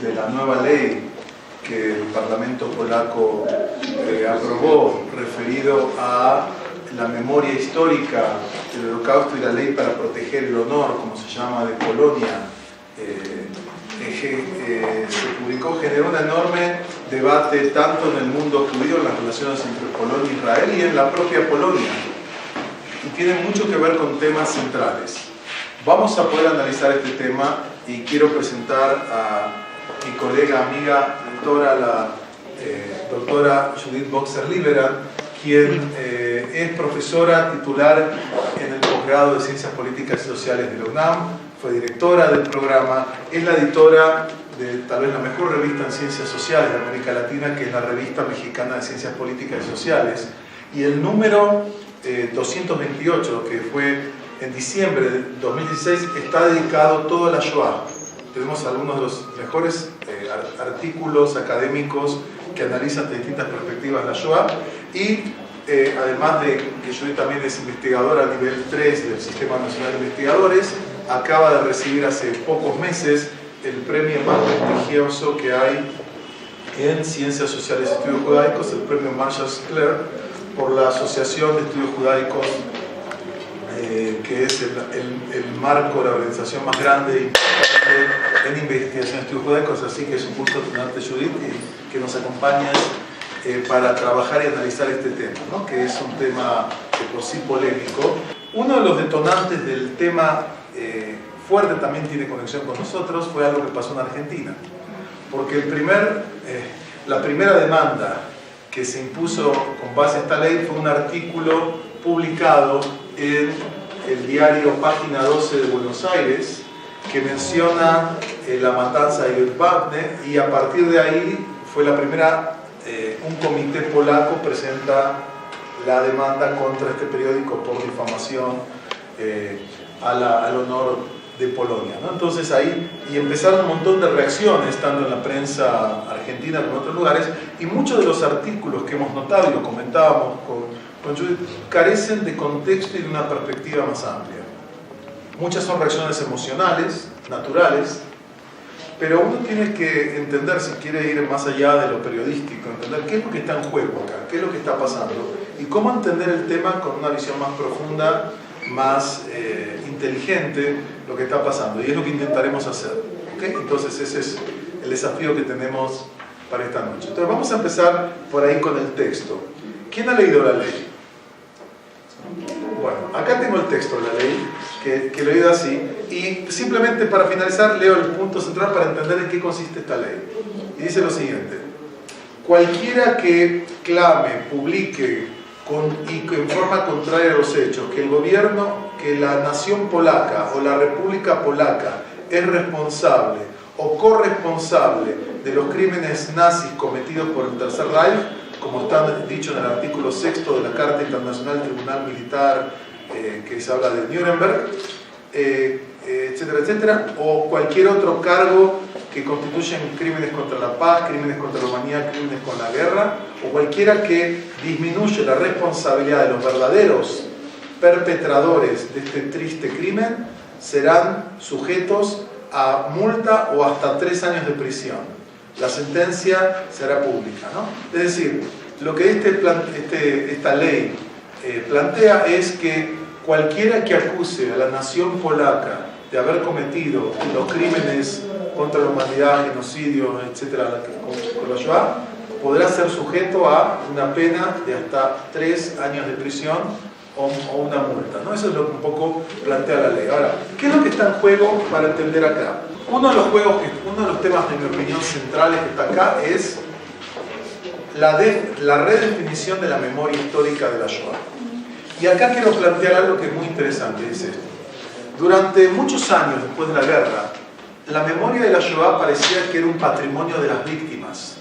de la nueva ley que el Parlamento polaco aprobó, referido a la memoria histórica del Holocausto y la ley para proteger el honor, como se llama, de Polonia, se publicó, generó un enorme debate tanto en el mundo judío, en las relaciones entre Polonia e Israel, y en la propia Polonia, y tiene mucho que ver con temas centrales. Vamos a poder analizar este tema y quiero presentar a mi colega, amiga, doctora, la doctora Judith Boxer-Liberan, quien es profesora titular en el posgrado de Ciencias Políticas y Sociales de la UNAM, fue directora del programa, es la editora de tal vez la mejor revista en Ciencias Sociales de América Latina, que es la Revista Mexicana de Ciencias Políticas y Sociales, y el número 228, que fue en diciembre de 2016, está dedicado todo a la Shoah. Tenemos algunos de los mejores artículos académicos que analizan de distintas perspectivas la Shoah, y además de que yo también es investigadora a nivel 3 del Sistema Nacional de Investigadores, acaba de recibir hace pocos meses el premio más prestigioso que hay en Ciencias Sociales y Estudios Judaicos, el premio Marshall Skler, por la Asociación de Estudios Judaicos, que es el marco, la organización más grande en investigación de estudios judaicos. Así que es un gusto tenerte, Judith, y que nos acompañes para trabajar y analizar este tema, ¿no? Que es un tema de por sí polémico. Uno de los detonantes del tema fuerte, también tiene conexión con nosotros, fue algo que pasó en Argentina, porque la primera demanda que se impuso con base en esta ley fue un artículo publicado en el diario Página 12 de Buenos Aires, que menciona la matanza de Yudbavne, y a partir de ahí fue la primera, un comité polaco presenta la demanda contra este periódico por difamación al honor de Polonia, ¿no? Entonces ahí, y empezaron un montón de reacciones, tanto en la prensa argentina como en otros lugares, y muchos de los artículos que hemos notado, y lo comentábamos con Judith, carecen de contexto y de una perspectiva más amplia. Muchas son reacciones emocionales, naturales, pero uno tiene que entender, si quiere ir más allá de lo periodístico, entender qué es lo que está en juego acá, qué es lo que está pasando, y cómo entender el tema con una visión más profunda, más inteligente, lo que está pasando, y es lo que intentaremos hacer, ¿okay? Entonces ese es el desafío que tenemos para esta noche. Entonces vamos a empezar por ahí con el texto. ¿Quién ha leído la ley? Bueno, acá tengo el texto de la ley, que lo he leído así, y simplemente para finalizar leo el punto central para entender en qué consiste esta ley. Y dice lo siguiente: cualquiera que clame, publique y en forma contraria a los hechos que el gobierno, que la nación polaca o la república polaca es responsable o corresponsable de los crímenes nazis cometidos por el Tercer Reich, como está dicho en el artículo 6 de la Carta Internacional del Tribunal Militar, que se habla de Nuremberg, etcétera, etcétera, o cualquier otro cargo que constituyen crímenes contra la paz, crímenes contra la humanidad, crímenes con la guerra, o cualquiera que disminuye la responsabilidad de los verdaderos perpetradores de este triste crimen, serán sujetos a multa o hasta 3 años de prisión. La sentencia será pública, ¿no? Es decir, lo que esta ley plantea es que cualquiera que acuse a la nación polaca de haber cometido los crímenes contra la humanidad, genocidio, etcétera, con la Shoah, podrá ser sujeto a una pena de hasta 3 años de prisión o una multa, ¿no? Eso es lo que un poco plantea la ley. Ahora, ¿qué es lo que está en juego para entender acá? Uno de los temas, en mi opinión, centrales que está acá es la redefinición de la memoria histórica de la Shoah. Y acá quiero plantear algo que es muy interesante, es esto. Durante muchos años después de la guerra, la memoria de la Shoah parecía que era un patrimonio de las víctimas.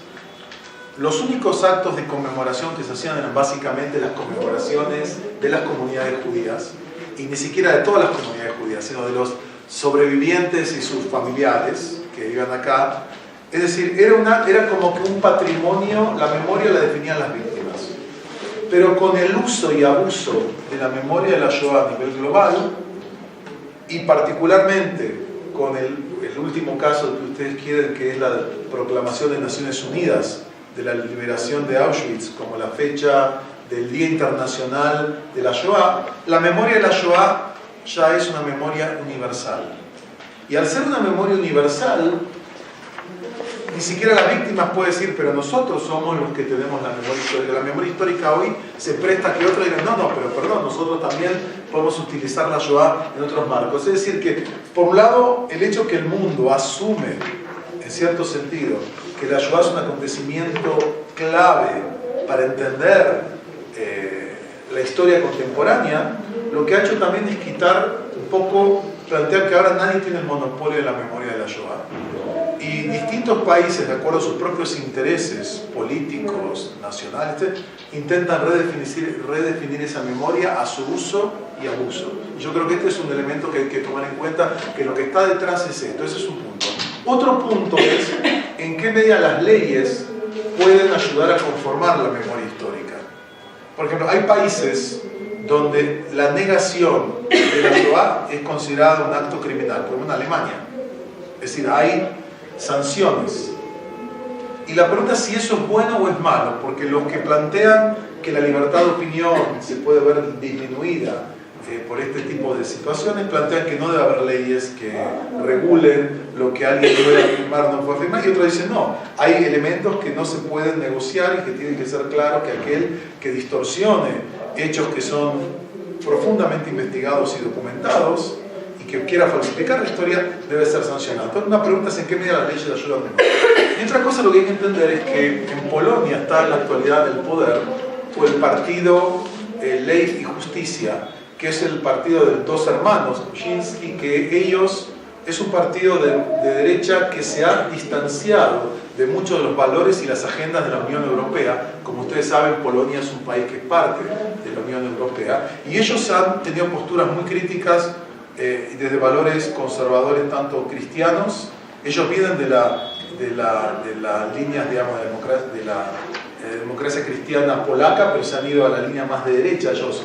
Los únicos actos de conmemoración que se hacían eran básicamente las conmemoraciones de las comunidades judías, y ni siquiera de todas las comunidades judías, sino de los sobrevivientes y sus familiares que vivían acá. Es decir, era como que un patrimonio, la memoria la definían las víctimas. Pero con el uso y abuso de la memoria de la Shoah a nivel global, y particularmente con el último caso que ustedes quieren, que es la proclamación de Naciones Unidas de la liberación de Auschwitz como la fecha del Día Internacional de la Shoah, la memoria de la Shoah ya es una memoria universal. Y al ser una memoria universal, ni siquiera las víctimas pueden decir, pero nosotros somos los que tenemos la memoria histórica. La memoria histórica hoy se presta a que otros digan, no, pero perdón, nosotros también podemos utilizar la Shoah en otros marcos. Es decir, que por un lado, el hecho que el mundo asume, en cierto sentido, que la Shoah es un acontecimiento clave para entender la historia contemporánea, lo que ha hecho también es quitar un poco, plantear que ahora nadie tiene el monopolio de la memoria de la Shoah. Y distintos países, de acuerdo a sus propios intereses políticos, nacionales, intentan redefinir esa memoria a su uso y abuso. Y yo creo que este es un elemento que hay que tomar en cuenta, que lo que está detrás es esto. Ese es un punto. Otro punto es en qué medida las leyes pueden ayudar a conformar la memoria histórica. Por ejemplo, hay países donde la negación de la Shoah es considerada un acto criminal, por ejemplo en Alemania. Es decir, hay sanciones. Y la pregunta es si eso es bueno o es malo, porque los que plantean que la libertad de opinión se puede ver disminuida por este tipo de situaciones, plantean que no debe haber leyes que regulen lo que alguien puede afirmar o no puede afirmar, y otros dicen no, hay elementos que no se pueden negociar y que tienen que ser claro que aquel que distorsione hechos que son profundamente investigados y documentados y que quiera falsificar la historia debe ser sancionado. Entonces una pregunta es en qué medida las leyes ayudan o no. Y otra cosa lo que hay que entender es que en Polonia está en la actualidad el poder o el partido Ley y Justicia, que es el partido de dos hermanos, Kuczynski, que ellos es un partido de derecha que se ha distanciado de muchos de los valores y las agendas de la Unión Europea. Como ustedes saben, Polonia es un país que es parte de la Unión Europea, y ellos han tenido posturas muy críticas desde valores conservadores, tanto cristianos. Ellos vienen de las líneas, digamos, de la democracia cristiana polaca, pero se han ido a la línea más de derecha. Ellos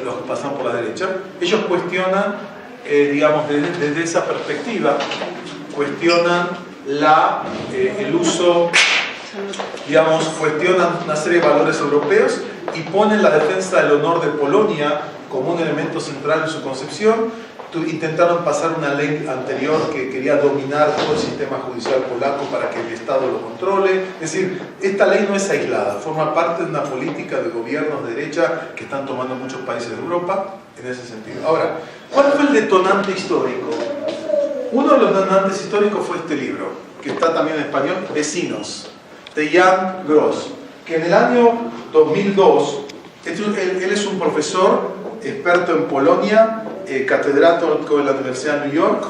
los que pasan por la derecha, ellos cuestionan, digamos, desde esa perspectiva, cuestionan el uso, digamos, cuestionan una serie de valores europeos y ponen la defensa del honor de Polonia como un elemento central en su concepción. Intentaron pasar una ley anterior que quería dominar todo el sistema judicial polaco para que el Estado lo controle. Es decir, esta ley no es aislada, forma parte de una política de gobiernos de derecha que están tomando muchos países de Europa en ese sentido. Ahora, ¿cuál fue el detonante histórico? Uno de los detonantes históricos fue este libro, que está también en español, Vecinos, de Jan Gross, que en el año 2002, él es un profesor experto en Polonia, catedrático de la Universidad de New York,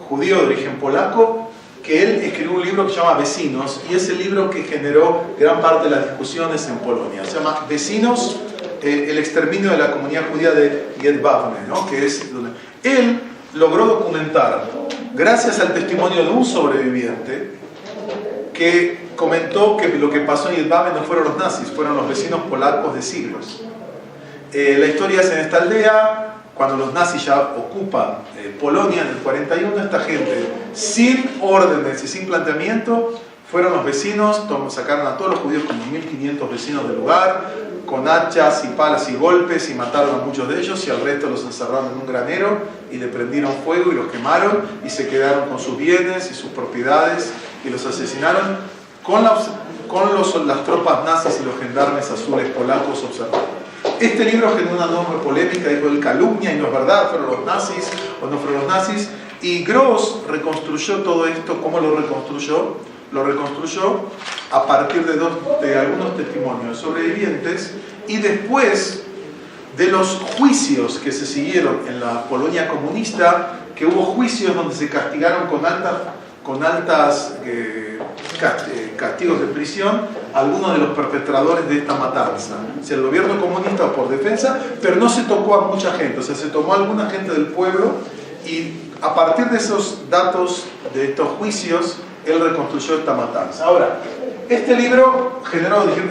judío de origen polaco, que él escribió un libro que se llama Vecinos, y es el libro que generó gran parte de las discusiones en Polonia. Se llama Vecinos, el exterminio de la comunidad judía de Jedwabne, ¿no? Que es donde él logró documentar, gracias al testimonio de un sobreviviente, que comentó que lo que pasó en Jedwabne no fueron los nazis, fueron los vecinos polacos de siglos. La historia es en esta aldea. Cuando los nazis ya ocupan Polonia en el 41, esta gente, sin órdenes y sin planteamiento, fueron los vecinos, sacaron a todos los judíos, como 1500 vecinos del lugar, con hachas y palas y golpes, y mataron a muchos de ellos, y al resto los encerraron en un granero y le prendieron fuego y los quemaron, y se quedaron con sus bienes y sus propiedades, y los asesinaron con las tropas nazis y los gendarmes azules polacos observando. Este libro generó una enorme polémica, dijo él calumnia y no es verdad, fueron los nazis o no fueron los nazis, y Gross reconstruyó todo esto. ¿Cómo lo reconstruyó? Lo reconstruyó a partir de algunos testimonios sobrevivientes, y después de los juicios que se siguieron en la Polonia comunista, que hubo juicios donde se castigaron con altas castigos de prisión algunos de los perpetradores de esta matanza. O sea, el gobierno comunista por defensa, pero no se tocó a mucha gente, o sea, se tomó a alguna gente del pueblo, y a partir de esos datos, de estos juicios, él reconstruyó esta matanza. Ahora, este libro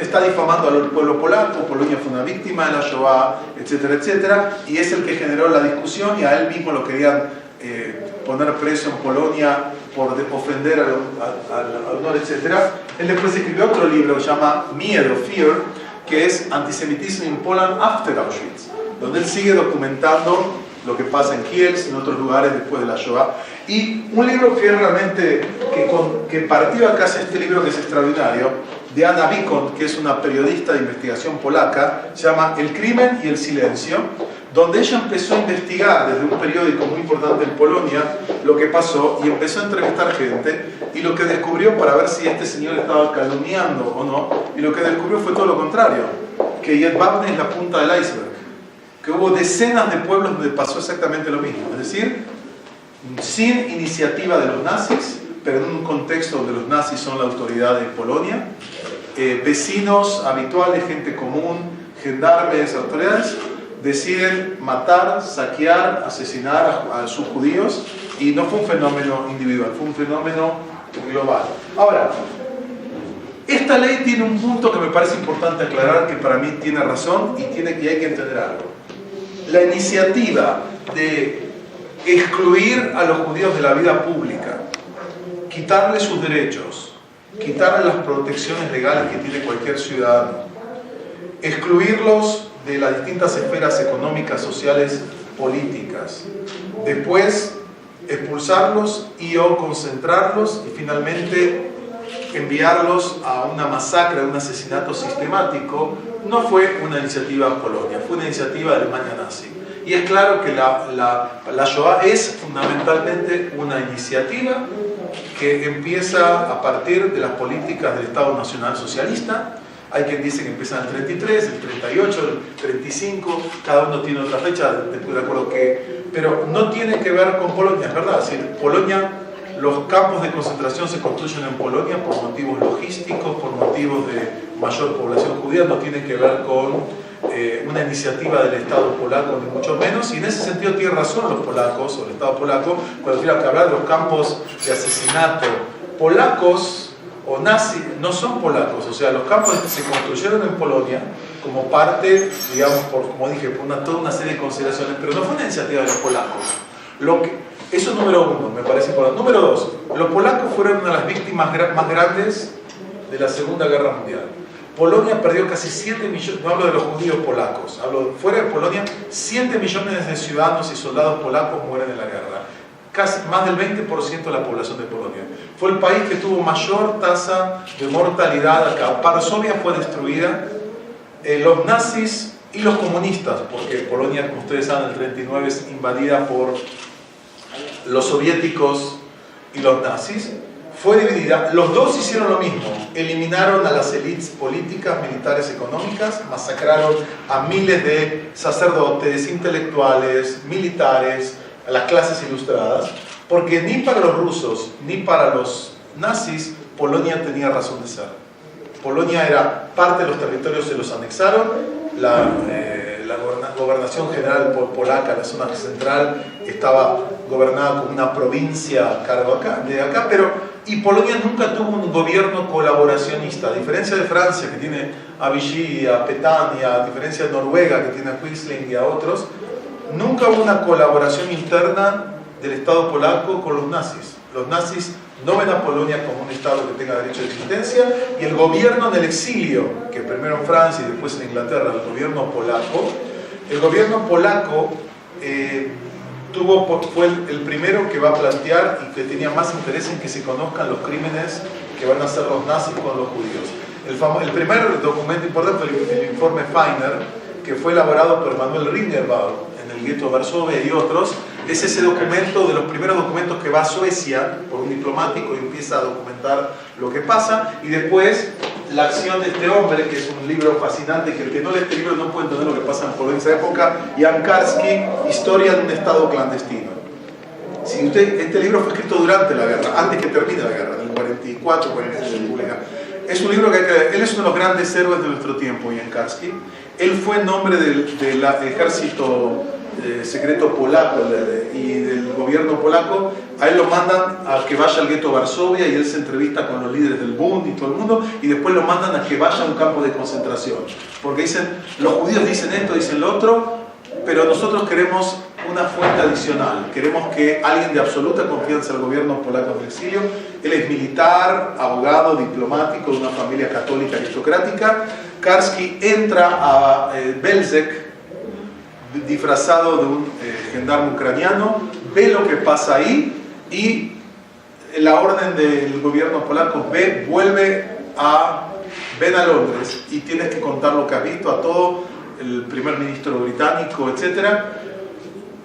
está difamando al pueblo polaco. Polonia fue una víctima de la Shoah, etcétera, etcétera, y es el que generó la discusión, y a él mismo lo querían poner preso en Polonia por ofender al honor, etc. Él después escribió otro libro que se llama Miedo, Fear, que es Antisemitism in Poland After Auschwitz, donde él sigue documentando lo que pasa en Kielce y en otros lugares después de la Shoah. Y un libro que realmente, que partió acá, es este libro que es extraordinario, de Anna Wikont, que es una periodista de investigación polaca, se llama El crimen y el silencio, donde ella empezó a investigar desde un periódico muy importante en Polonia lo que pasó y empezó a entrevistar gente, y lo que descubrió, para ver si este señor estaba calumniando o no, y lo que descubrió fue todo lo contrario, que Jedwabne es la punta del iceberg, que hubo decenas de pueblos donde pasó exactamente lo mismo, es decir, sin iniciativa de los nazis, pero en un contexto donde los nazis son la autoridad de Polonia, vecinos habituales, gente común, gendarmes, autoridades, deciden matar, saquear, asesinar a sus judíos, y no fue un fenómeno individual, fue un fenómeno global. Ahora, esta ley tiene un punto que me parece importante aclarar, que para mí tiene razón y hay que entender algo. La iniciativa de excluir a los judíos de la vida pública, quitarles sus derechos, quitarles las protecciones legales que tiene cualquier ciudadano, excluirlos de las distintas esferas económicas, sociales, políticas, después expulsarlos y o concentrarlos y finalmente enviarlos a una masacre, a un asesinato sistemático, no fue una iniciativa de Polonia, fue una iniciativa de Alemania nazi. Y es claro que la Shoah es fundamentalmente una iniciativa que empieza a partir de las políticas del Estado Nacional Socialista. Hay quien dice que empieza en el 33, el 38, el 35, cada uno tiene otra fecha, de acuerdo que... Pero no tiene que ver con Polonia, es verdad. Es decir, Polonia, los campos de concentración se construyen en Polonia por motivos logísticos, por motivos de mayor población judía, no tiene que ver con una iniciativa del Estado polaco, ni mucho menos, y en ese sentido tiene razón los polacos, o el Estado polaco, cuando tiene que hablar de los campos de asesinato. Polacos o nazis no son polacos, o sea, los campos se construyeron en Polonia como parte, digamos, como dije, por toda una serie de consideraciones, pero no fue una iniciativa de los polacos. Eso es número uno, me parece importante. Número dos, los polacos fueron una de las víctimas más grandes de la Segunda Guerra Mundial. Polonia perdió casi 7 millones, no hablo de los judíos polacos, hablo fuera de Polonia, 7 millones de ciudadanos y soldados polacos mueren en la guerra. Casi más del 20% de la población de Polonia. Fue el país que tuvo mayor tasa de mortalidad acá. Varsovia fue destruida, los nazis y los comunistas, porque Polonia, como ustedes saben, en el 39 es invadida por los soviéticos y los nazis, fue dividida. Los dos hicieron lo mismo, eliminaron a las élites políticas, militares, económicas, masacraron a miles de sacerdotes, intelectuales, militares, a las clases ilustradas, porque ni para los rusos ni para los nazis Polonia tenía razón de ser. Polonia era parte de los territorios, se los anexaron, la gobernación general polaca, la zona central, estaba gobernada como una provincia a cargo de acá, y Polonia nunca tuvo un gobierno colaboracionista, a diferencia de Francia, que tiene a Vichy, a Pétain, a diferencia de Noruega, que tiene a Quisling y a otros. Nunca hubo una colaboración interna del Estado polaco con los nazis. Los nazis no ven a Polonia como un Estado que tenga derecho de existencia, y el gobierno en el exilio, que primero en Francia y después en Inglaterra, el gobierno polaco fue el primero que va a plantear y que tenía más interés en que se conozcan los crímenes que van a hacer los nazis con los judíos. El primer documento importante fue el informe Feiner, que fue elaborado por Emanuel Ringelbaum en el gueto de Varsovia y otros. Es ese documento, de los primeros documentos que va a Suecia por un diplomático y empieza a documentar lo que pasa, y después la acción de este hombre, que es un libro fascinante, que el que no lee este libro no puede entender lo que pasa en Polonia en esa época, Jan Karski, Historia de un Estado clandestino. Este libro fue escrito durante la guerra, antes que termine la guerra, en el 44, 45. Es un libro él es uno de los grandes héroes de nuestro tiempo, Jan Karski. Él fue en nombre del ejército secreto polaco y del gobierno polaco. A él lo mandan a que vaya al gueto de Varsovia, y él se entrevista con los líderes del Bund y todo el mundo, y después lo mandan a que vaya a un campo de concentración, porque dicen, los judíos dicen esto, dicen lo otro, pero nosotros queremos una fuente adicional. Queremos que alguien de absoluta confianza del gobierno polaco en el exilio. Él es militar, abogado, diplomático de una familia católica aristocrática. Karski entra a Belzec disfrazado de un gendarme ucraniano, ve lo que pasa ahí y la orden del gobierno polaco ven a Londres y tienes que contar lo que has visto a todo el primer ministro británico, etc.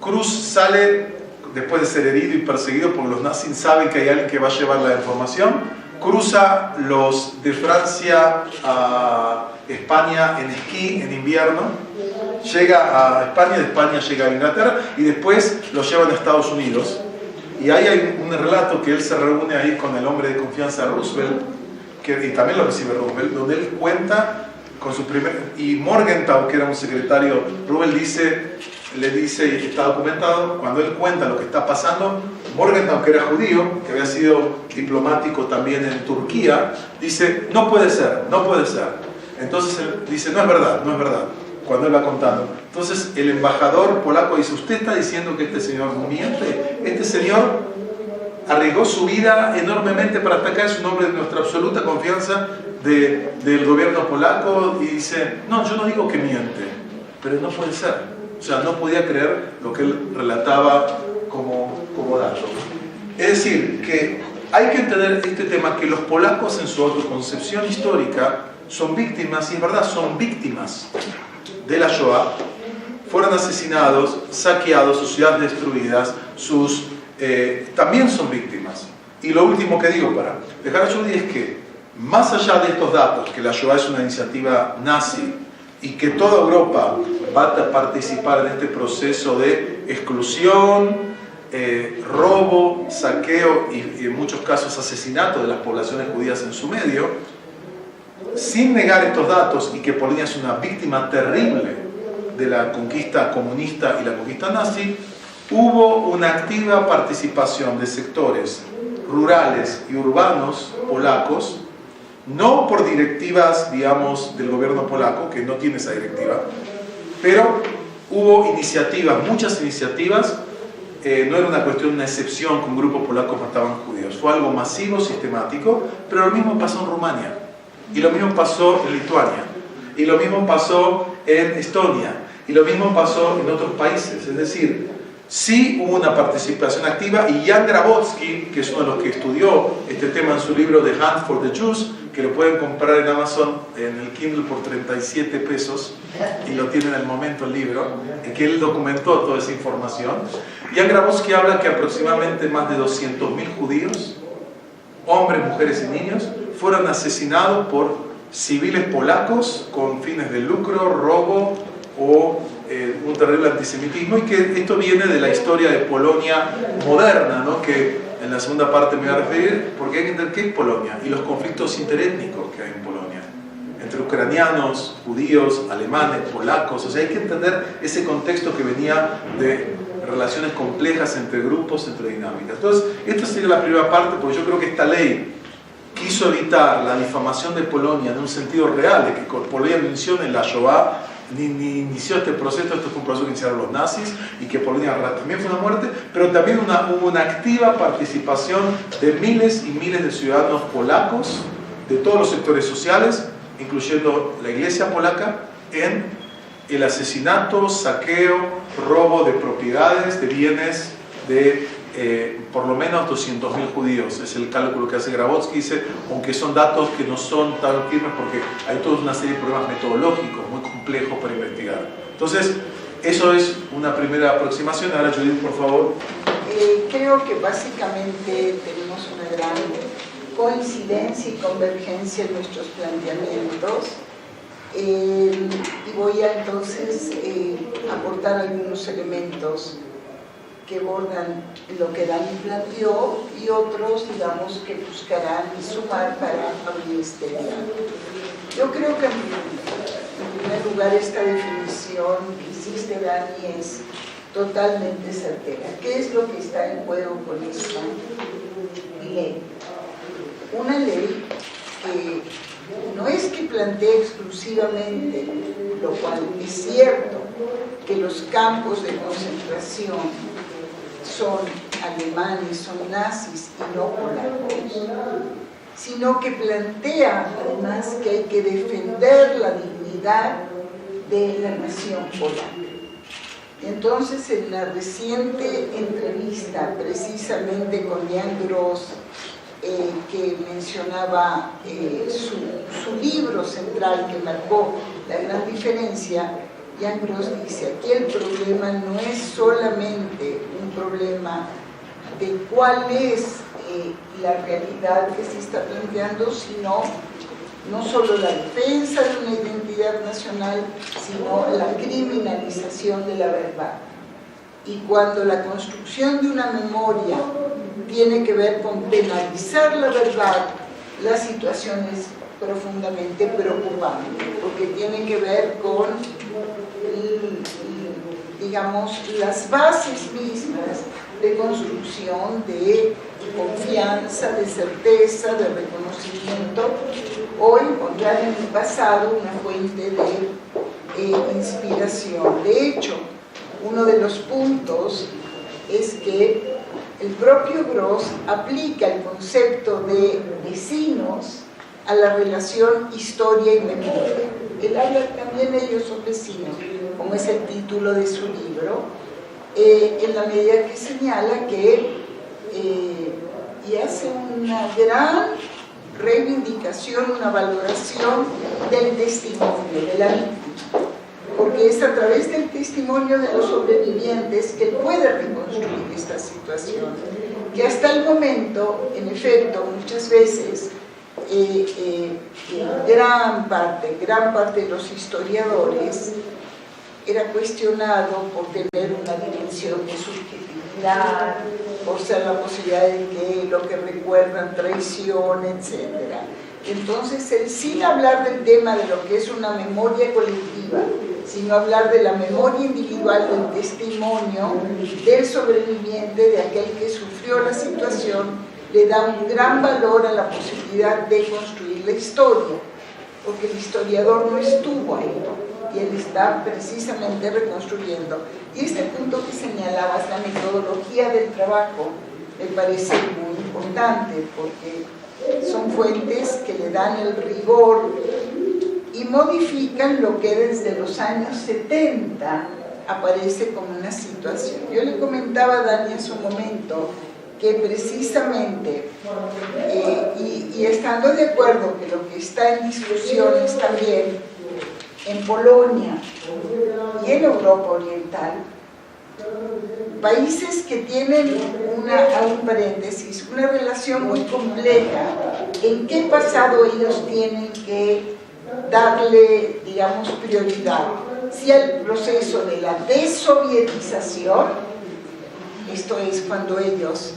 Cruz sale después de ser herido y perseguido porque los nazis saben que hay alguien que va a llevar la información, cruza los de Francia a España en esquí en invierno, llega a España, de España llega a Inglaterra y después lo llevan a Estados Unidos. Y ahí hay un relato que él se reúne ahí con el hombre de confianza Roosevelt, y también lo recibe Roosevelt, donde él cuenta con su y Morgenthau, que era un secretario, Roosevelt le dice, y está documentado, cuando él cuenta lo que está pasando, Morgenthau, que era judío, que había sido diplomático también en Turquía, dice, no puede ser, no puede ser. Entonces él dice, no es verdad, no es verdad, cuando él va contando. Entonces el embajador polaco dice, ¿usted está diciendo que este señor miente? Este señor arriesgó su vida enormemente para atacar, es un hombre de nuestra absoluta confianza del gobierno polaco, y dice, no, yo no digo que miente, pero no puede ser. O sea, no podía creer lo que él relataba como dato. Es decir, que hay que entender este tema, que los polacos en su autoconcepción histórica son víctimas, y es verdad, son víctimas de la Shoah, fueron asesinados, saqueados, sus ciudades destruidas, también son víctimas. Y lo último que digo para dejar a Judy es que, más allá de estos datos, que la Shoah es una iniciativa nazi y que toda Europa va a participar en este proceso de exclusión, robo, saqueo y en muchos casos asesinato de las poblaciones judías en su medio, sin negar estos datos y que Polonia es una víctima terrible de la conquista comunista y la conquista nazi, hubo una activa participación de sectores rurales y urbanos polacos, no por directivas, digamos, del gobierno polaco, que no tiene esa directiva, pero hubo iniciativas, muchas iniciativas, no era una cuestión, una excepción que un grupo polaco mataban judíos, fue algo masivo, sistemático, pero lo mismo pasó en Rumania, y lo mismo pasó en Lituania, y lo mismo pasó en Estonia, y lo mismo pasó en otros países. Es decir, sí hubo una participación activa, y Jan Grabowski, que es uno de los que estudió este tema en su libro The Hunt for the Jews, que lo pueden comprar en Amazon, en el Kindle por 37 pesos, y lo tienen en el momento el libro, en que él documentó toda esa información. Jan Grabowski habla que aproximadamente más de 200.000 judíos, hombres, mujeres y niños, fueron asesinados por civiles polacos con fines de lucro, robo o un terrible antisemitismo, y que esto viene de la historia de Polonia moderna, ¿no? Que en la segunda parte me voy a referir, porque hay que entender qué es Polonia y los conflictos interétnicos que hay en Polonia, entre ucranianos, judíos, alemanes, polacos. O sea, hay que entender ese contexto que venía de relaciones complejas entre grupos, entre dinámicas. Entonces, esta sería la primera parte, porque yo creo que esta ley quiso evitar la difamación de Polonia en un sentido real, de que Polonia no inició en la Shoah, ni inició este proceso. Esto fue un proceso que iniciaron los nazis, y que Polonia también fue una muerte, pero también hubo una activa participación de miles y miles de ciudadanos polacos, de todos los sectores sociales, incluyendo la iglesia polaca, en el asesinato, saqueo, robo de propiedades, de bienes de por lo menos 200.000 judíos. Es el cálculo que hace Grabowski, dice, aunque son datos que no son tan firmes porque hay toda una serie de problemas metodológicos muy complejos para investigar. Entonces, eso es una primera aproximación. Ahora, Judith, por favor. Creo que básicamente tenemos una gran coincidencia y convergencia en nuestros planteamientos, y voy a entonces aportar algunos elementos que abordan lo que Dani planteó, y otros, digamos, que buscarán sumar para abrir este diálogo. Yo creo que en primer lugar esta definición que hiciste, Dani, es totalmente certera. ¿Qué es lo que está en juego con esta ley? Una ley que no es que plantee exclusivamente, lo cual es cierto, que los campos de concentración son alemanes, son nazis y no polacos, sino que plantea además que hay que defender la dignidad de la nación polaca. Entonces, en la reciente entrevista, precisamente con Jan Gross, que mencionaba su libro central que marcó la gran diferencia, Jan Gross dice, aquí el problema no es solamente un problema de cuál es la realidad que se está planteando, sino no solo la defensa de una identidad nacional, sino la criminalización de la verdad. Y cuando la construcción de una memoria tiene que ver con penalizar la verdad, la situación es profundamente preocupante, porque tiene que ver con, digamos, las bases mismas de construcción de confianza, de certeza, de reconocimiento, o encontrar en el pasado una fuente de inspiración. De hecho, uno de los puntos es que el propio Gross aplica el concepto de vecinos a la relación historia y memoria. Él habla también de ellos son vecinos, como es el título de su libro, en la medida que señala que y hace una gran reivindicación, una valoración del testimonio de la víctima, porque es a través del testimonio de los sobrevivientes que él puede reconstruir esta situación, que hasta el momento, en efecto, muchas veces gran parte de los historiadores era cuestionado por tener una dimensión de subjetividad, por ser la posibilidad de que lo que recuerdan traición, etc. Entonces, él, sin hablar del tema de lo que es una memoria colectiva, sino hablar de la memoria individual, del testimonio del sobreviviente, de aquel que sufrió la situación, le da un gran valor a la posibilidad de construir la historia, porque el historiador no estuvo ahí, y él está precisamente reconstruyendo. Y este punto que señalabas, la metodología del trabajo, me parece muy importante, porque son fuentes que le dan el rigor y modifican lo que desde los años 70 aparece como una situación. Yo le comentaba a Dani en su momento que precisamente, y estando de acuerdo que lo que está en discusión es también en Polonia y en Europa Oriental, países que tienen hago un paréntesis, una relación muy compleja, en qué pasado ellos tienen que darle, digamos, prioridad, si al proceso de la desovietización, esto es cuando ellos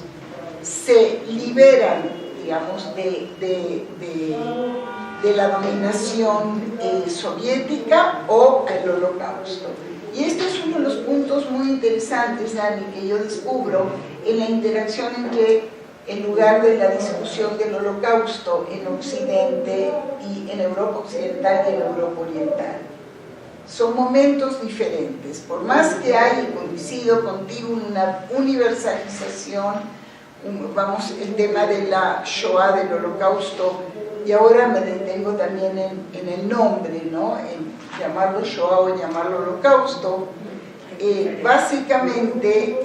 se liberan, digamos, de la dominación soviética, o el Holocausto. Y este es uno de los puntos muy interesantes, Dani, que yo descubro en la interacción entre, en lugar de la discusión del Holocausto en Occidente y en Europa Occidental y en Europa Oriental. Son momentos diferentes, por más que hay, coincido contigo, una universalización, el tema de la Shoah, del Holocausto, y ahora me detengo también en el nombre, ¿no? En llamarlo Shoah o llamarlo Holocausto. Básicamente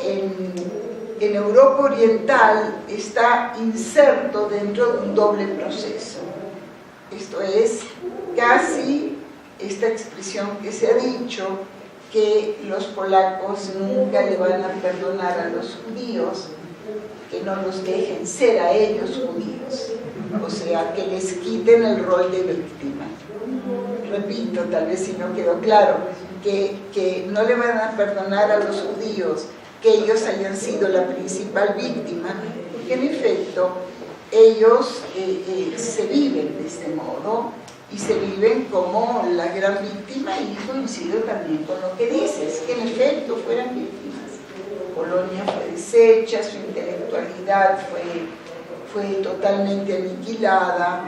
en Europa Oriental está inserto dentro de un doble proceso. Esto es casi esta expresión que se ha dicho, que los polacos nunca le van a perdonar a los judíos que no los dejen ser a ellos judíos, o sea, que les quiten el rol de víctima. Repito, tal vez si no quedó claro, que no le van a perdonar a los judíos que ellos hayan sido la principal víctima, porque en efecto ellos se viven de este modo, y se viven como la gran víctima, y coincido también con lo que dices, que en efecto fueran víctimas. Polonia fue deshecha, su intelectualidad fue totalmente aniquilada,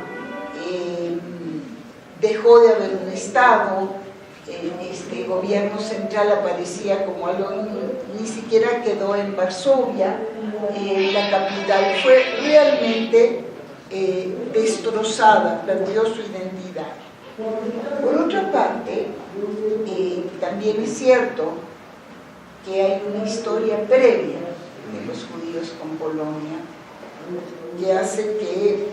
dejó de haber un Estado, este gobierno central aparecía como algo, ni siquiera quedó en Varsovia, la capital fue realmente destrozada, perdió su identidad. Por otra parte, también es cierto que hay una historia previa de los judíos con Polonia que hace que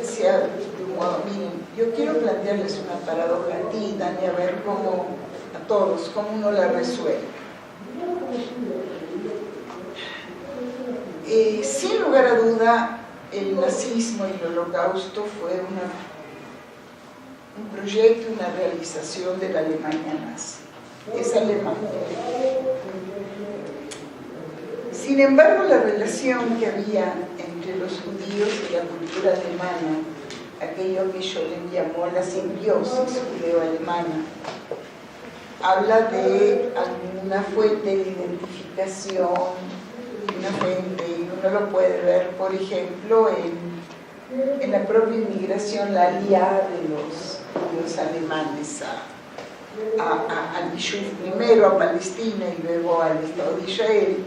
sea de un modo, miren, yo quiero plantearles una paradoja a ti, Dani, a ver cómo, a todos, cómo uno la resuelve. Sin lugar a duda, el nazismo y el holocausto fue un proyecto, una realización de la Alemania nazi. Es Alemania. Sin embargo, la relación que había entre los judíos y la cultura alemana, aquello que Scholem llamó la simbiosis judeo-alemana, habla de alguna fuente de identificación, una fuente, y uno lo puede ver, por ejemplo, en la propia inmigración, la aliada de los alemanes al Yishuv, primero a Palestina y luego al Estado de Israel,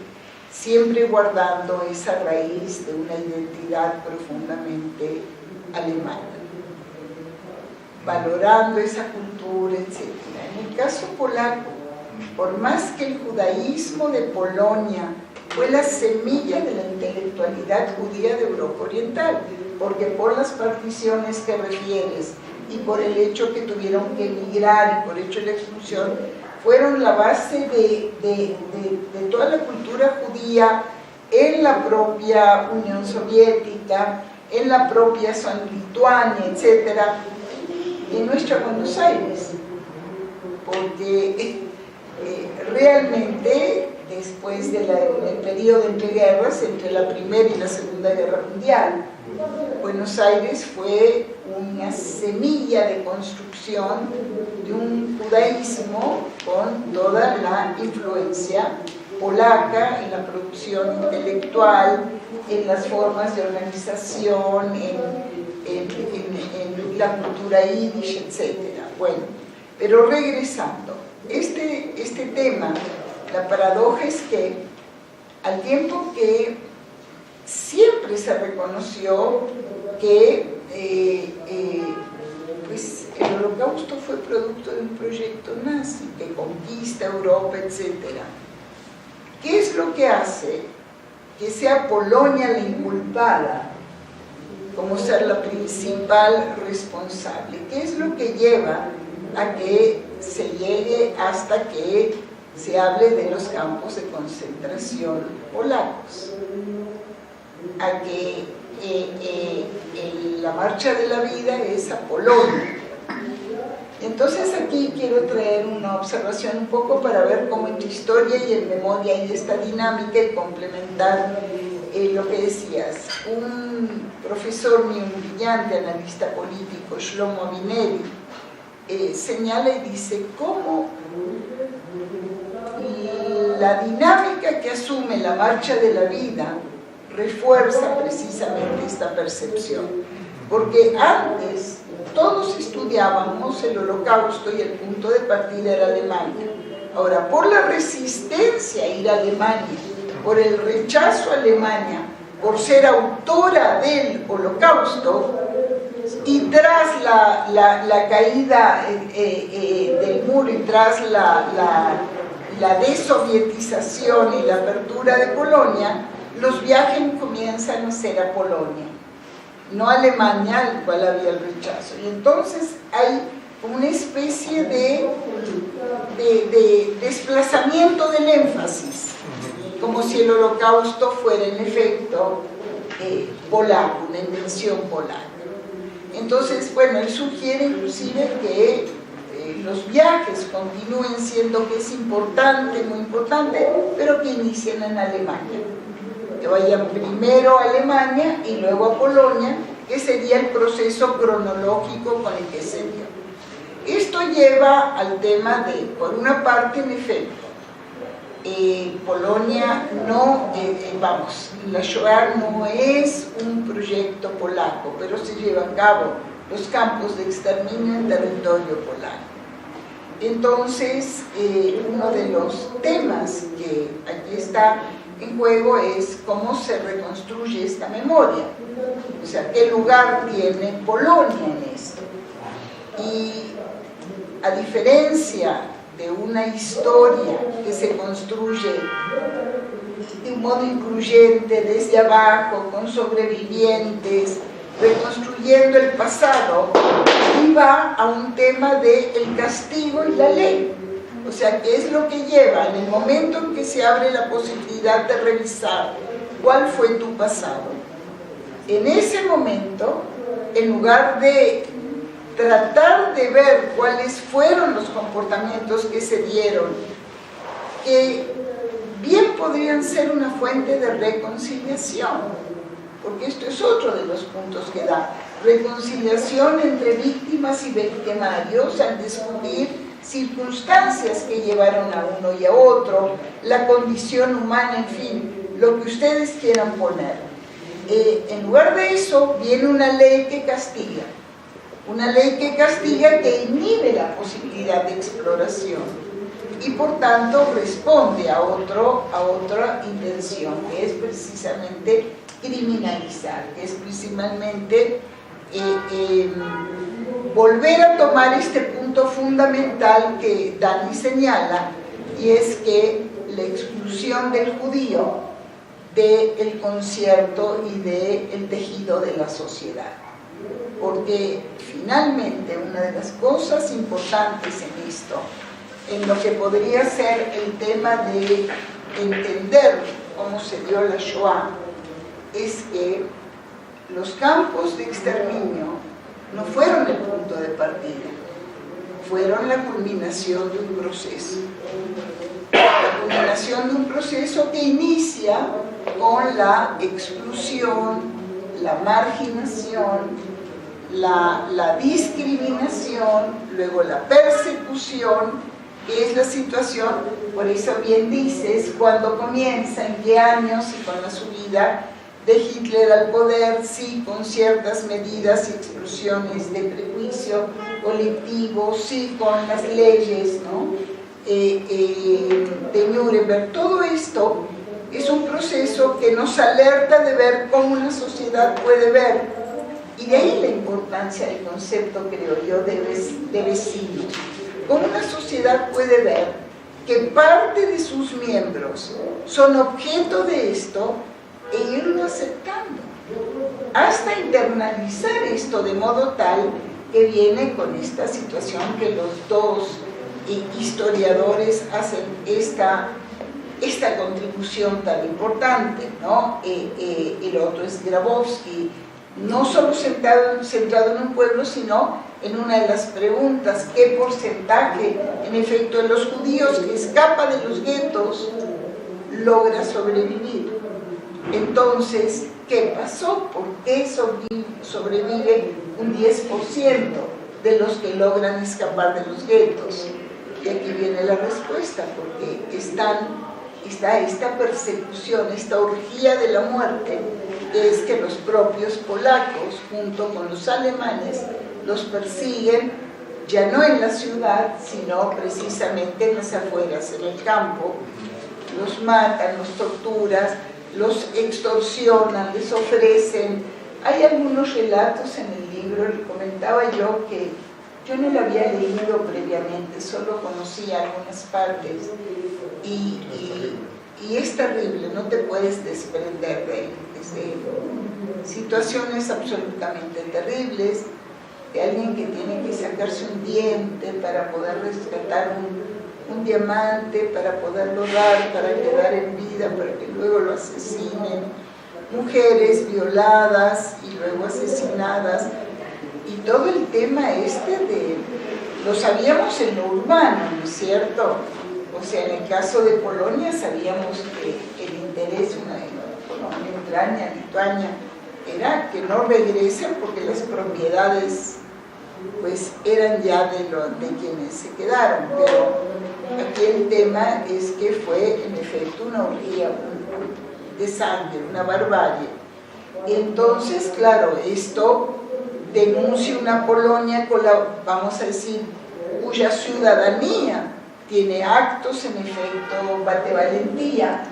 siempre guardando esa raíz de una identidad profundamente alemana, valorando esa cultura, etc. En el caso polaco, por más que el judaísmo de Polonia fue la semilla de la intelectualidad judía de Europa Oriental, porque por las particiones que refieres y por el hecho que tuvieron que emigrar y por el hecho de la expulsión, fueron la base de toda la cultura judía en la propia Unión Soviética, en la propia Lituania, etc., en nuestra Buenos Aires, porque realmente después del periodo entre guerras, entre la Primera y la Segunda Guerra Mundial, Buenos Aires fue una semilla de construcción de un judaísmo con toda la influencia polaca en la producción intelectual, en las formas de organización, en la cultura yiddish, etc. Bueno, pero regresando, este tema, la paradoja es que al tiempo que siempre se reconoció que pues el holocausto fue producto de un proyecto nazi que conquista Europa, etc. ¿Qué es lo que hace que sea Polonia la inculpada como ser la principal responsable? ¿Qué es lo que lleva a que se llegue hasta que se hable de los campos de concentración polacos? A que la marcha de la vida es a Polonia. Entonces aquí quiero traer una observación un poco para ver cómo en tu historia y en memoria hay esta dinámica y complementar lo que decías. Un profesor mío, un brillante analista político, Shlomo Avineri, señala y dice cómo la dinámica que asume la marcha de la vida refuerza precisamente esta percepción, porque antes todos estudiábamos el holocausto y el punto de partida era Alemania. Ahora, por la resistencia a ir a Alemania, por el rechazo a Alemania, por ser autora del holocausto, y tras la caída del muro y tras la desovietización y la apertura de Polonia, los viajes comienzan a ser a Polonia, no a Alemania, al cual había el rechazo. Y entonces hay una especie de desplazamiento del énfasis, como si el holocausto fuera en efecto polaco, una invención polaca. Entonces, bueno, él sugiere inclusive que los viajes continúen siendo que es importante, muy importante, pero que inicien en Alemania. Que vayan primero a Alemania y luego a Polonia, que sería el proceso cronológico con el que se dio. Esto lleva al tema de, por una parte, en efecto, Polonia no, la Shoah no es un proyecto polaco, pero se lleva a cabo los campos de exterminio en territorio polaco. Entonces, uno de los temas que aquí está en juego es cómo se reconstruye esta memoria, o sea, qué lugar tiene Polonia en esto. Y a diferencia de una historia que se construye de un modo incluyente desde abajo, con sobrevivientes, reconstruyendo el pasado, y va a un tema del castigo y la ley. O sea, ¿qué es lo que lleva en el momento en que se abre la posibilidad de revisar cuál fue tu pasado? En ese momento, en lugar de tratar de ver cuáles fueron los comportamientos que se dieron, que bien podrían ser una fuente de reconciliación, porque esto es otro de los puntos que da, reconciliación entre víctimas y victimarios al descubrir circunstancias que llevaron a uno y a otro, la condición humana, en fin, lo que ustedes quieran poner. En lugar de eso, viene una ley que castiga, que inhibe la posibilidad de exploración y por tanto responde a otra intención, que es precisamente criminalizar, que es principalmente volver a tomar este punto fundamental que Dani señala, y es que la exclusión del judío del concierto y del tejido de la sociedad. Porque finalmente una de las cosas importantes en esto, en lo que podría ser el tema de entender cómo se dio la Shoah, es que los campos de exterminio no fueron el punto de partida, fueron la culminación de un proceso. La culminación de un proceso que inicia con la exclusión, la marginación, la discriminación, luego la persecución, que es la situación, por eso bien dices, cuando comienza, en qué años y con la subida de Hitler al poder, sí, con ciertas medidas y exclusiones de prejuicio colectivo, sí, con las leyes, ¿no? De Nuremberg. Todo esto es un proceso que nos alerta de ver cómo una sociedad puede ver, y de ahí la importancia del concepto, creo yo, de vecino. Cómo una sociedad puede ver que parte de sus miembros son objeto de esto e irlo aceptando, hasta internalizar esto de modo tal que viene con esta situación que los dos historiadores hacen esta contribución tan importante, ¿no? El otro es Grabowski, no solo centrado en un pueblo, sino en una de las preguntas: ¿qué porcentaje, en efecto, de los judíos que escapa de los guetos logra sobrevivir? Entonces, ¿qué pasó? ¿Por qué sobrevive un 10% de los que logran escapar de los guetos? Y aquí viene la respuesta, porque está esta persecución, esta orgía de la muerte, que es que los propios polacos, junto con los alemanes, los persiguen, ya no en la ciudad, sino precisamente en las afueras, en el campo. Los matan, los torturan, los extorsionan, les ofrecen. Hay algunos relatos en el libro, le comentaba yo, que yo no lo había leído previamente, solo conocía algunas partes, y es terrible, no te puedes desprender de él. Situaciones absolutamente terribles, de alguien que tiene que sacarse un diente para poder rescatar un diamante, para poderlo dar, para quedar en vida, para que luego lo asesinen, mujeres violadas y luego asesinadas, y todo el tema lo sabíamos en lo urbano, ¿no es cierto? O sea, en el caso de Polonia sabíamos que el interés, Polonia, Ucrania, Lituania, era que no regresen porque las propiedades pues eran ya de quienes se quedaron, pero aquí el tema es que fue en efecto una orgía de sangre, una barbarie. Entonces, claro, esto denuncia una Polonia con la, vamos a decir, cuya ciudadanía tiene actos en efecto de valentía.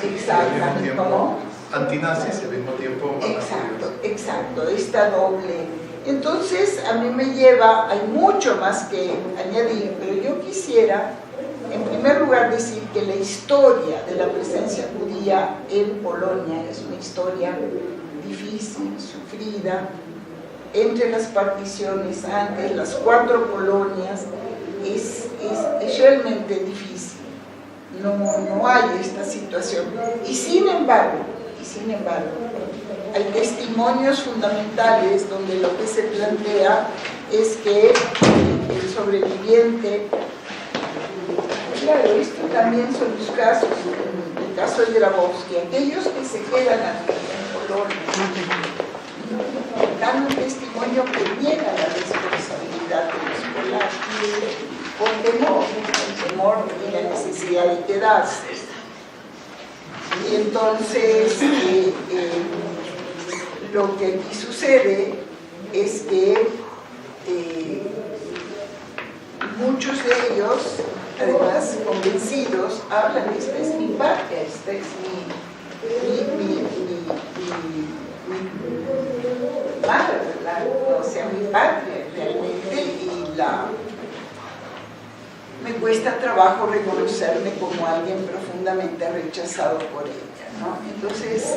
Exactamente, ¿cómo? Antinazis y al mismo tiempo. Exacto, esta doble. Entonces, a mí me lleva, hay mucho más que añadir, pero yo quisiera, en primer lugar, decir que la historia de la presencia judía en Polonia es una historia difícil, sufrida, entre las particiones, antes las 4 colonias, es realmente difícil. No hay esta situación. Y sin embargo, hay testimonios fundamentales donde lo que se plantea es que el sobreviviente, claro, esto también son los casos, el caso de Grabowski, aquellos que se quedan aquí en Polonia, dan un testimonio que niega la responsabilidad de los polacos, por temor y la necesidad de quedarse. Y entonces, lo que aquí sucede es que muchos de ellos, además convencidos, hablan: esta es mi patria, esta es mi madre, ¿verdad? O sea, mi patria realmente, y me cuesta trabajo reconocerme como alguien profundamente rechazado por ella, ¿no? Entonces,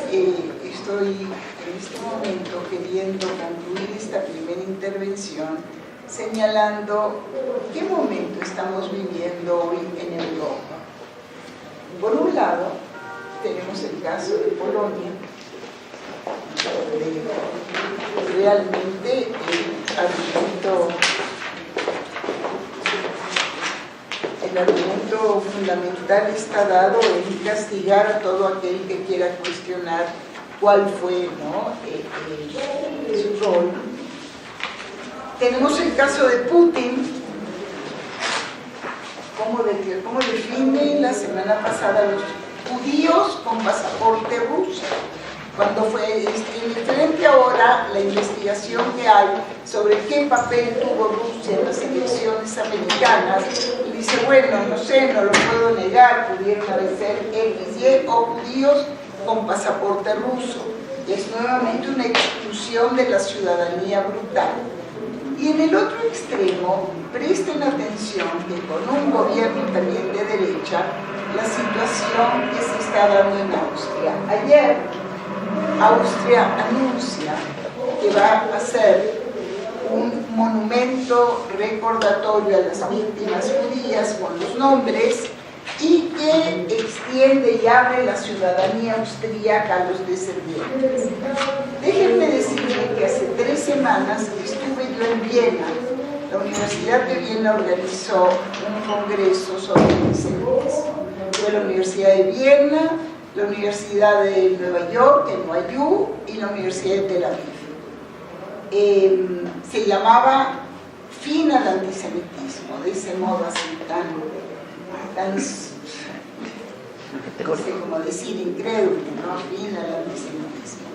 estoy en este momento queriendo concluir esta primera intervención señalando qué momento estamos viviendo hoy en Europa. Por un lado, tenemos el caso de Polonia, donde realmente el argumento fundamental está dado en castigar a todo aquel que quiera cuestionar cuál fue, ¿no?, su rol. Tenemos el caso de Putin, cómo define la semana pasada a los judíos con pasaporte ruso, cuando fue diferente ahora la investigación que hay sobre qué papel tuvo Rusia en las elecciones americanas. Y dice, bueno, no sé, no lo puedo negar, pudieron haber ser X, Y o judíos con pasaporte ruso. Y es nuevamente una exclusión de la ciudadanía brutal. Y en el otro extremo, presten atención que con un gobierno también de derecha, la situación que se está dando en Austria. Ayer, Austria anuncia que va a hacer un monumento recordatorio a las víctimas judías con los nombres y que extiende y abre la ciudadanía austríaca a los descendientes. Déjenme decirles que hace 3 semanas estuve yo en Viena. La Universidad de Viena organizó un congreso sobre el antisemitismo. Fue la Universidad de Viena, la Universidad de Nueva York, en NYU, y la Universidad de Tel Aviv. Se llamaba Fin al antisemitismo, de ese modo así tan no sé cómo decir, incrédulo, ¿no? Fin al antisemitismo.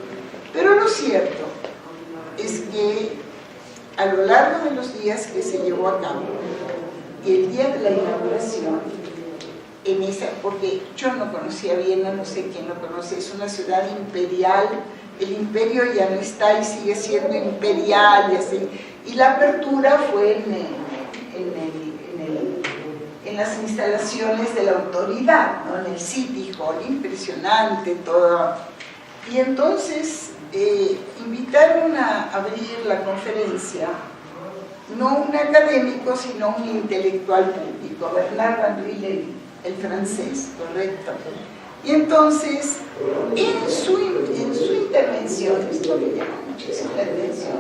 Pero lo cierto es que a lo largo de los días que se llevó a cabo, y el día de la inauguración, porque yo no conocía Viena, no sé quién lo conoce, es una ciudad imperial, el imperio ya no está y sigue siendo imperial y así, y la apertura fue en las instalaciones de la autoridad, ¿no?, en el City Hall, impresionante todo. Y entonces invitaron a abrir la conferencia no un académico, sino un intelectual público, Bernard-Henri Lévy, el francés, correcto. Y entonces, en su intervención, esto me llama muchísimo la atención,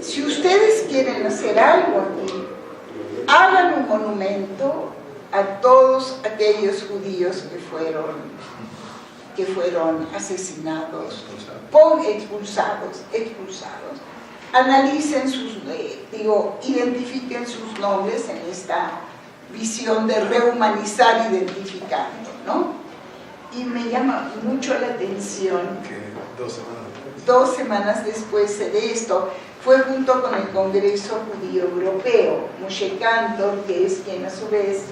si ustedes quieren hacer algo aquí, hagan un monumento a todos aquellos judíos que fueron asesinados, expulsados. Analicen identifiquen sus nombres en esta visión de rehumanizar identificando, ¿no? y me llama mucho la atención que 2 semanas después de esto, fue junto con el Congreso Judío Europeo, Moshe Kantor, que es quien a su vez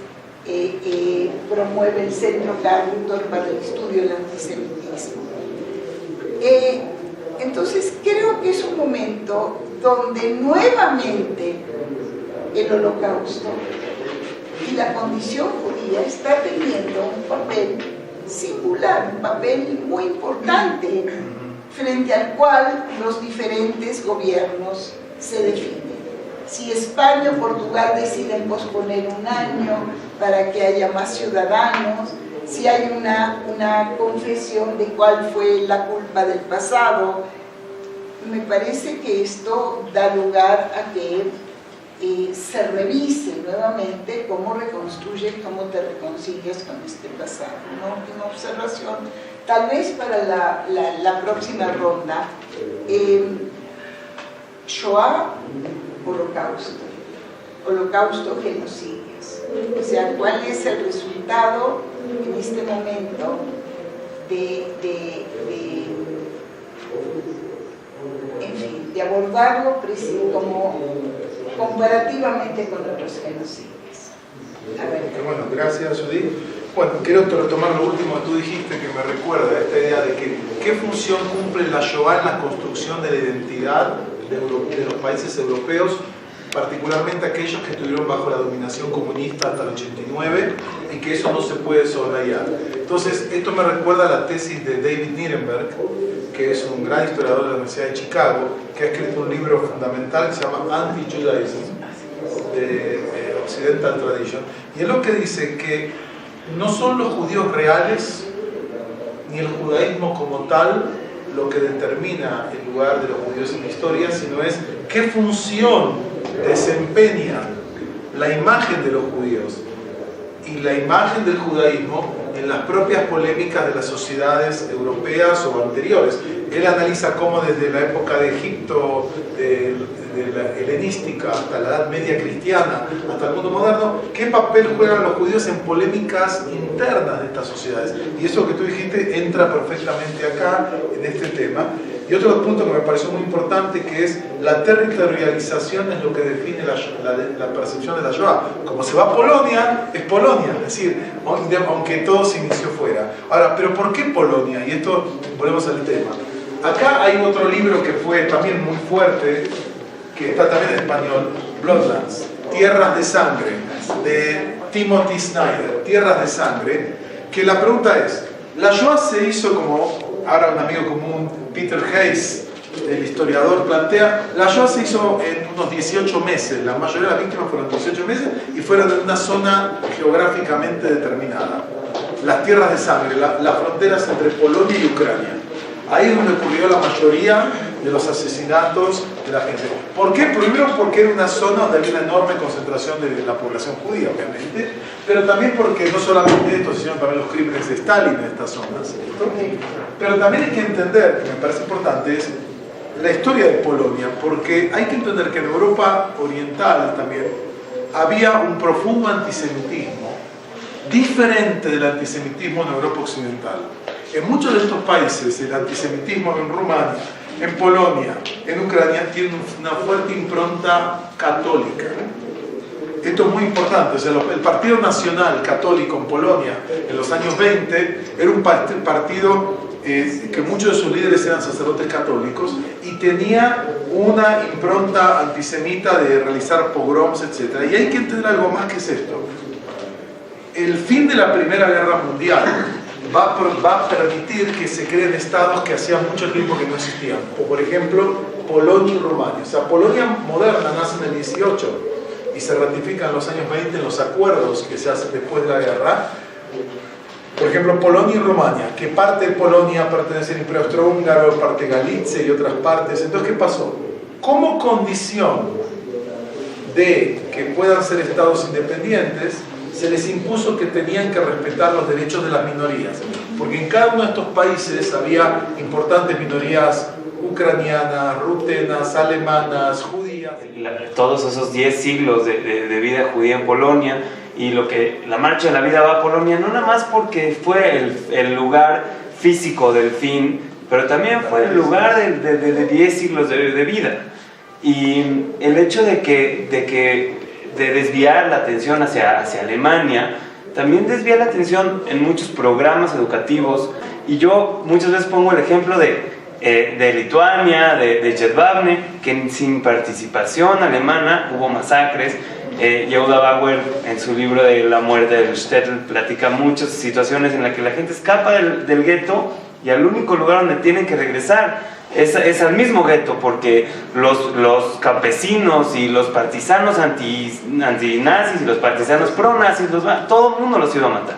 promueve el Centro Kantor para el estudio del antisemitismo. Entonces creo que es un momento donde nuevamente el Holocausto y la condición judía está teniendo un papel singular, un papel muy importante, frente al cual los diferentes gobiernos se definen. Si España o Portugal deciden posponer un año para que haya más ciudadanos, si hay una confesión de cuál fue la culpa del pasado, me parece que esto da lugar a que se revise nuevamente cómo reconstruyes, cómo te reconcilias con este pasado. Una última observación, tal vez para la próxima ronda. Shoah, holocausto, genocidios. O sea, ¿cuál es el resultado en este momento de abordarlo como comparativamente con otros genocidios? A ver. Bueno, gracias, Judith. Bueno, quiero retomar lo último que tú dijiste, que me recuerda esta idea de que qué función cumple la Shoah en la construcción de la identidad de los países europeos, particularmente aquellos que estuvieron bajo la dominación comunista hasta el 89, y que eso no se puede soslayar. Entonces, esto me recuerda a la tesis de David Nirenberg, que es un gran historiador de la Universidad de Chicago, que ha escrito un libro fundamental que se llama Anti-Judaism, de Occidental Tradition, y es lo que dice que no son los judíos reales ni el judaísmo como tal lo que determina el lugar de los judíos en la historia, sino es qué función desempeña la imagen de los judíos y la imagen del judaísmo en las propias polémicas de las sociedades europeas o anteriores. Él analiza cómo desde la época de Egipto, de la helenística, hasta la Edad Media cristiana, hasta el mundo moderno, qué papel juegan los judíos en polémicas internas de estas sociedades. Y eso que tú dijiste entra perfectamente acá, en este tema. Y otro punto que me pareció muy importante, que es la territorialización, es lo que define la percepción de la Shoah. Como se va a Polonia, es Polonia, es decir, aunque todo se inició fuera. Ahora, ¿pero por qué Polonia? Y esto, volvemos al tema. Acá hay otro libro que fue también muy fuerte, que está también en español, Bloodlands, Tierras de Sangre, de Timothy Snyder, Tierras de Sangre, que la pregunta es, la Shoah se hizo como, ahora un amigo común, Peter Hayes, el historiador, plantea, la Shoah se hizo en unos 18 meses, la mayoría de las víctimas fueron 18 meses y fueron en una zona geográficamente determinada, las Tierras de Sangre, las fronteras entre Polonia y Ucrania. Ahí es donde ocurrió la mayoría de los asesinatos de la gente. ¿Por qué? Primero porque era una zona donde había una enorme concentración de la población judía, obviamente, pero también porque no solamente esto, sino también los crímenes de Stalin en estas zonas. Pero también hay que entender, que me parece importante, es la historia de Polonia, porque hay que entender que en Europa Oriental también había un profundo antisemitismo, diferente del antisemitismo en Europa Occidental. En muchos de estos países, el antisemitismo en Rumania, en Polonia, en Ucrania, tiene una fuerte impronta católica. Esto es muy importante. O sea, el Partido Nacional Católico en Polonia, en los años 20, era un partido que muchos de sus líderes eran sacerdotes católicos y tenía una impronta antisemita de realizar pogroms, etc. Y hay que entender algo más que es esto. El fin de la Primera Guerra Mundial va a permitir que se creen estados que hacía mucho tiempo que no existían. O por ejemplo, Polonia y Rumania. O sea, Polonia moderna nace en el 18 y se ratifica en los años 20 en los acuerdos que se hacen después de la guerra. Por ejemplo, Polonia y Rumania, que parte de Polonia pertenece al Imperio Austrohúngaro, parte Galicia y otras partes. Entonces, ¿qué pasó? Como condición de que puedan ser estados independientes, se les impuso que tenían que respetar los derechos de las minorías, porque en cada uno de estos países había importantes minorías ucranianas, rutenas, alemanas, judías. Todos esos 10 siglos de vida judía en Polonia y lo que la Marcha de la Vida va a Polonia, no nada más porque fue el lugar físico del fin, pero también fue el lugar de 10 siglos de vida. Y el hecho de desviar la atención hacia Alemania, también desvía la atención en muchos programas educativos, y yo muchas veces pongo el ejemplo de Lituania, de Jedwabne, que sin participación alemana hubo masacres. Yehuda Bauer, en su libro de La muerte del shtetl, platica muchas situaciones en las que la gente escapa del gueto y al único lugar donde tienen que regresar es al mismo gueto, porque los campesinos y los partisanos antinazis y los partisanos pro-nazis, todo el mundo los iba a matar.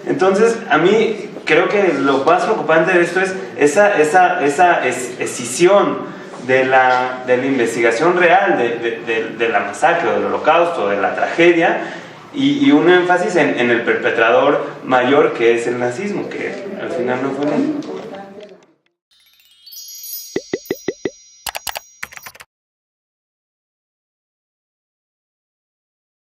Entonces, a mí creo que lo más preocupante de esto es esa escisión de la investigación real de la masacre, del holocausto, de la tragedia, y un énfasis en el perpetrador mayor, que es el nazismo, que al final no fue nada.